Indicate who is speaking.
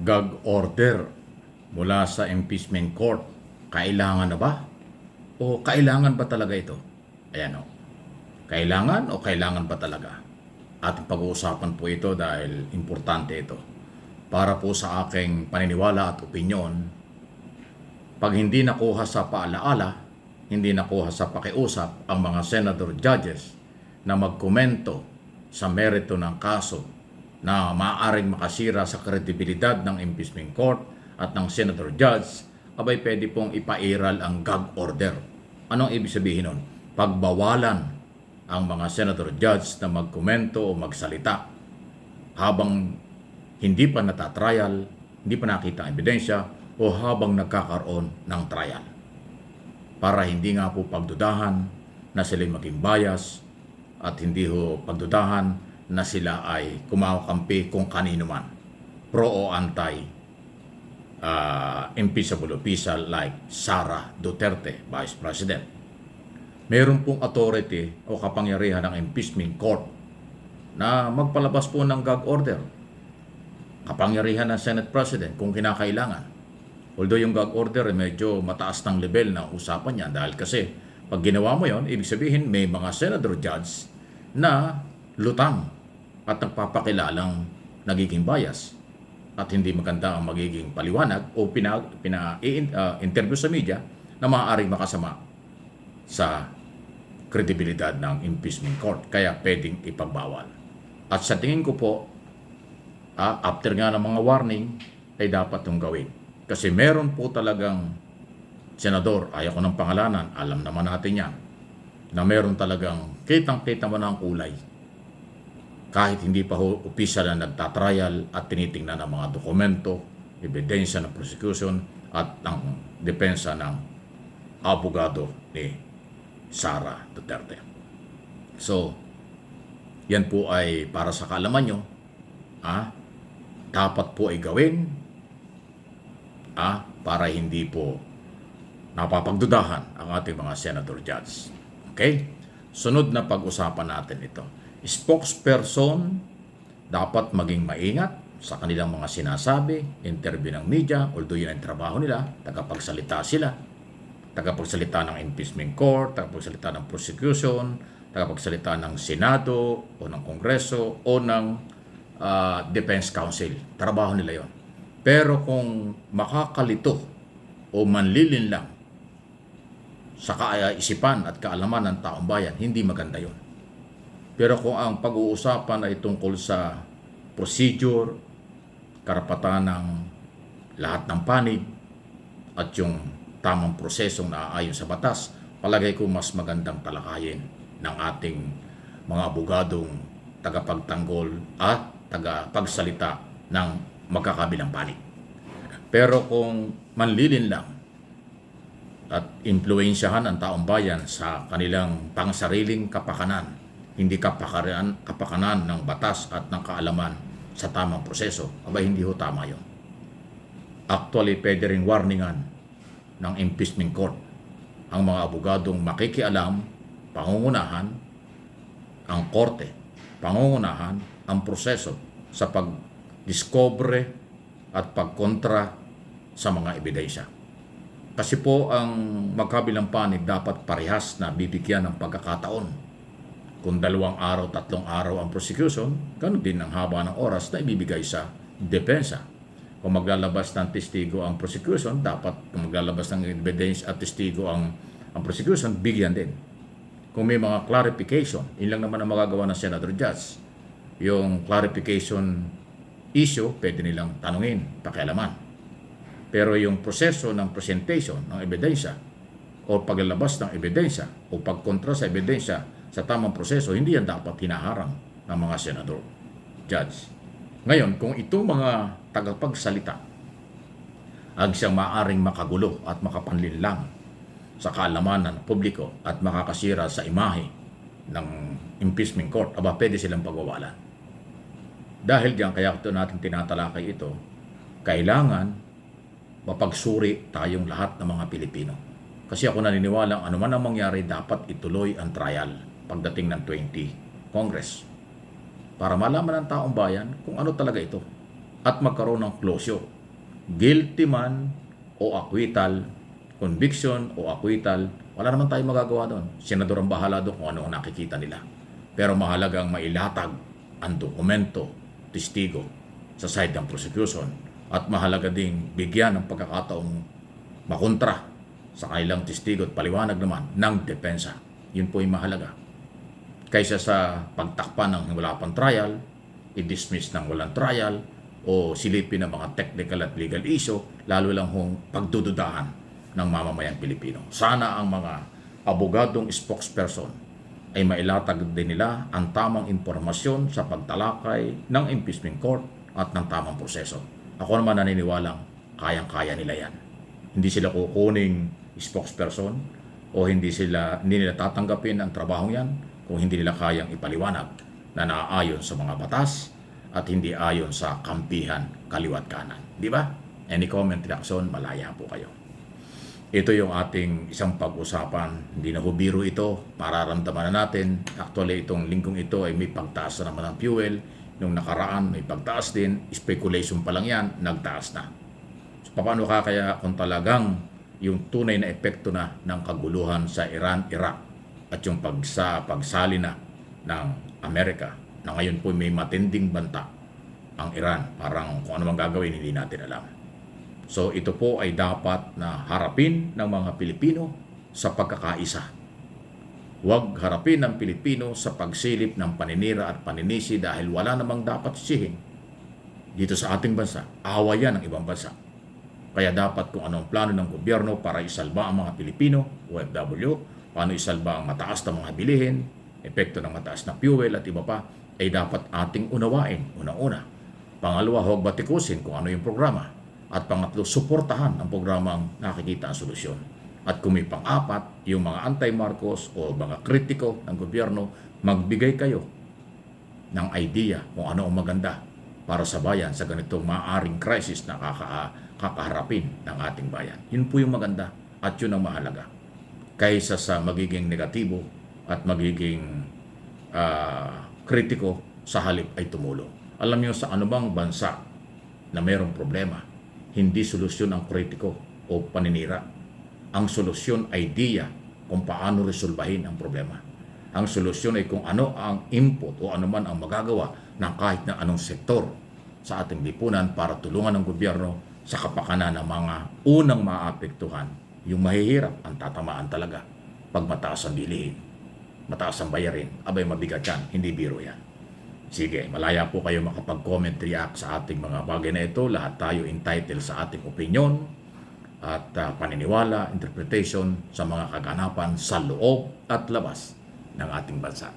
Speaker 1: gag order mula sa impeachment court. Kailangan na ba? O kailangan ba talaga ito? Ayan o. Kailangan o kailangan ba talaga? Ating pag-uusapan po ito dahil importante ito. Para po sa aking paniniwala at opinyon, pag hindi nakuha sa paalaala, hindi nakuha sa pakiusap ang mga senator judges na magkomento sa merito ng kaso na maaaring makasira sa kredibilidad ng impeachment court at ng senator judge, abay pwede pong ipairal ang gag order. Anong ibig sabihin nun? Pagbawalan ang mga senator judge na magkomento o magsalita habang hindi pa natatrial, hindi pa nakita ang ebidensya o habang nagkakaroon ng trial. Para hindi nga po pagdudahan na sila'y maging bias at hindi ho pagdudahan na sila ay kumakampi kung kanino man, pro o anti impeachable official like Sara Duterte, Vice President. Meron pong authority o kapangyarihan ng impeachment court na magpalabas po ng gag order. Kapangyarihan ng Senate President kung kinakailangan. Although yung gag order medyo mataas ng level na usapan niya dahil kasi pag ginawa mo yon, ibig sabihin may mga senator judge na lutang at nagpapakilalang nagiging bias at hindi maganda ang magiging paliwanag o interview sa media na maaaring makasama sa kredibilidad ng impeachment court. Kaya pwedeng ipagbawal. At sa tingin ko po, after nga ng mga warning, ay dapat itong gawin. Kasi meron po talagang senador, ayaw ko ng pangalanan, alam naman natin yan, na meron talagang kitang-kita mo na ang kulay. Kahit hindi pa opisyal na nagtatrial at tinitingnan ng mga dokumento, ebidensya ng prosecution at ng depensa ng abogado ni Sara Duterte. So, yan po ay para sa kaalaman nyo, dapat po ay gawin para hindi po napapagdudahan ang ating mga senator judge. Okay? Sunod na pag-usapan natin ito. Spokesperson dapat maging maingat sa kanilang mga sinasabi, interview ng media, although yun ang trabaho nila, tagapagsalita sila. Tagapagsalita ng impeachment court, tagapagsalita ng prosecution, tagapagsalita ng Senado o ng Kongreso o ng Defense Council. Trabaho nila yon. Pero kung makakalito o manlilin lang sa kaisipan at kaalaman ng taong bayan, hindi maganda yon. Pero kung ang pag-uusapan ay tungkol sa procedure, karapatan ng lahat ng panig at yung tamang prosesong naaayon sa batas, palagay ko mas magandang talakayin ng ating mga abogadong tagapagtanggol at tagapagsalita ng magkakabilang panig. Pero kung manlilin lang at impluwensyahan ang taong bayan sa kanilang pangsariling kapakanan, hindi kapakanan ng batas at ng kaalaman sa tamang proseso, hindi ho tama yun. Actually, pwede rin warningan ng impeachment court ang mga abogadong makikialam, pangungunahan ang korte, pangungunahan ang proseso sa pag-discover at pagkontra sa mga ebidensya. Kasi po ang magkabilang panig dapat parehas na bibigyan ng pagkakataon. Kung 2 araw, 3 araw ang prosecution, ganun din ang haba ng oras na ibibigay sa depensa. Kung maglalabas ng testigo ang prosecution, dapat kung maglalabas ng evidence at testigo ang prosecution, bigyan din. Kung may mga clarification, yun lang naman ang magagawa ng senator judge. Yung clarification issue, pwede nilang tanungin, pakialaman. Pero yung proseso ng presentation ng ebidensya o paglalabas ng ebidensya o pagkontra sa ebidensya sa tamang proseso, hindi yan dapat hinaharang ng mga senador, judge. Ngayon, kung itong mga tagapagsalita ang siyang maaring makagulo at makapanlinlang sa kaalaman ng publiko at makakasira sa imahe ng impeachment court, pwede silang pagwawalan. Dahil diyan, kaya ito natin tinatalakay ito, kailangan mapagsuri tayong lahat ng mga Pilipino. Kasi ako naniniwala, ano man ang mangyari, dapat ituloy ang trial pagdating ng 20 Congress para malaman ng taong bayan kung ano talaga ito at magkaroon ng closure guilty man o acquittal, conviction o acquittal, wala naman tayong magagawa doon. Senador ang bahala doon kung ano ang nakikita nila. Pero mahalagang mailatag ang dokumento, testigo sa side ng prosecution at mahalaga ding bigyan ng pagkakataong makontra sa kanilang testigo at paliwanag naman ng depensa. Yun po yung mahalaga. Kaysa sa pagtakpan ng wala pang trial, i-dismiss ng walang trial, o silipin ng mga technical at legal issue, lalo lang hong pagdududahan ng mamamayang Pilipino. Sana ang mga abogadong spokesperson ay mailatag din nila ang tamang impormasyon sa pagtalakay ng impeachment court at ng tamang proseso. Ako naman naniniwalang kayang-kaya nila yan. Hindi sila kukuning spokesperson o hindi nila tatanggapin ang trabahong yan kung hindi nila kayang ipaliwanag na naaayon sa mga batas at hindi ayon sa kampihan kaliwat kanan. Di ba? Any comment, reaction, malaya po kayo. Ito yung ating isang pag-usapan. Hindi na ho biro ito. Mararamdaman na natin. Actually, itong linggong ito ay may pagtaas na naman ng fuel. Nung nakaraan, may pagtaas din. Speculation pa lang yan, nagtaas na. So, paano kaya kung talagang yung tunay na epekto na ng kaguluhan sa Iran, Iraq at yung pagsali na ng Amerika na ngayon po may matinding banta ang Iran. Parang kung ano mang gagawin, hindi natin alam. So ito po ay dapat na harapin ng mga Pilipino sa pagkakaisa. Huwag harapin ng Pilipino sa pagsilip ng paninira at paninisi dahil wala namang dapat sisihin dito sa ating bansa. Awa yan ng ibang bansa. Kaya dapat kung anong plano ng gobyerno para isalba ang mga Pilipino, OFW, paano isalba ang mataas na mga bilihin, epekto ng mataas na fuel at iba pa, ay dapat ating unawain, una-una. Pangalawa, huwag batikusin kung ano yung programa. At pangatlo, suportahan ang programang nakikita ang solusyon. At kung may pang-apat, yung mga anti-Marcos o mga kritiko ng gobyerno, magbigay kayo ng idea kung ano ang maganda para sa bayan sa ganitong maaring crisis na kakaharapin ng ating bayan. Yun po yung maganda at yun ang mahalaga. Kaysa sa magiging negatibo at magiging kritiko sa halip ay tumulong. Alam niyo sa anumang bansa na mayroong problema, hindi solusyon ang kritiko o paninira. Ang solusyon ay idea kung paano resolbahin ang problema. Ang solusyon ay kung ano ang input o ano man ang magagawa ng kahit na anong sektor sa ating lipunan para tulungan ng gobyerno sa kapakanan ng mga unang maapektuhan. Yung mahihirap ang tatamaan talaga pag mataas ang bilihin. Mataas ang bayarin, abay mabigat yan, hindi biro yan. Sige, malaya po kayo makapag-comment, react sa ating mga bagay na ito. Lahat tayo entitled sa ating opinion at paniniwala, interpretation sa mga kaganapan sa loob at labas ng ating bansa.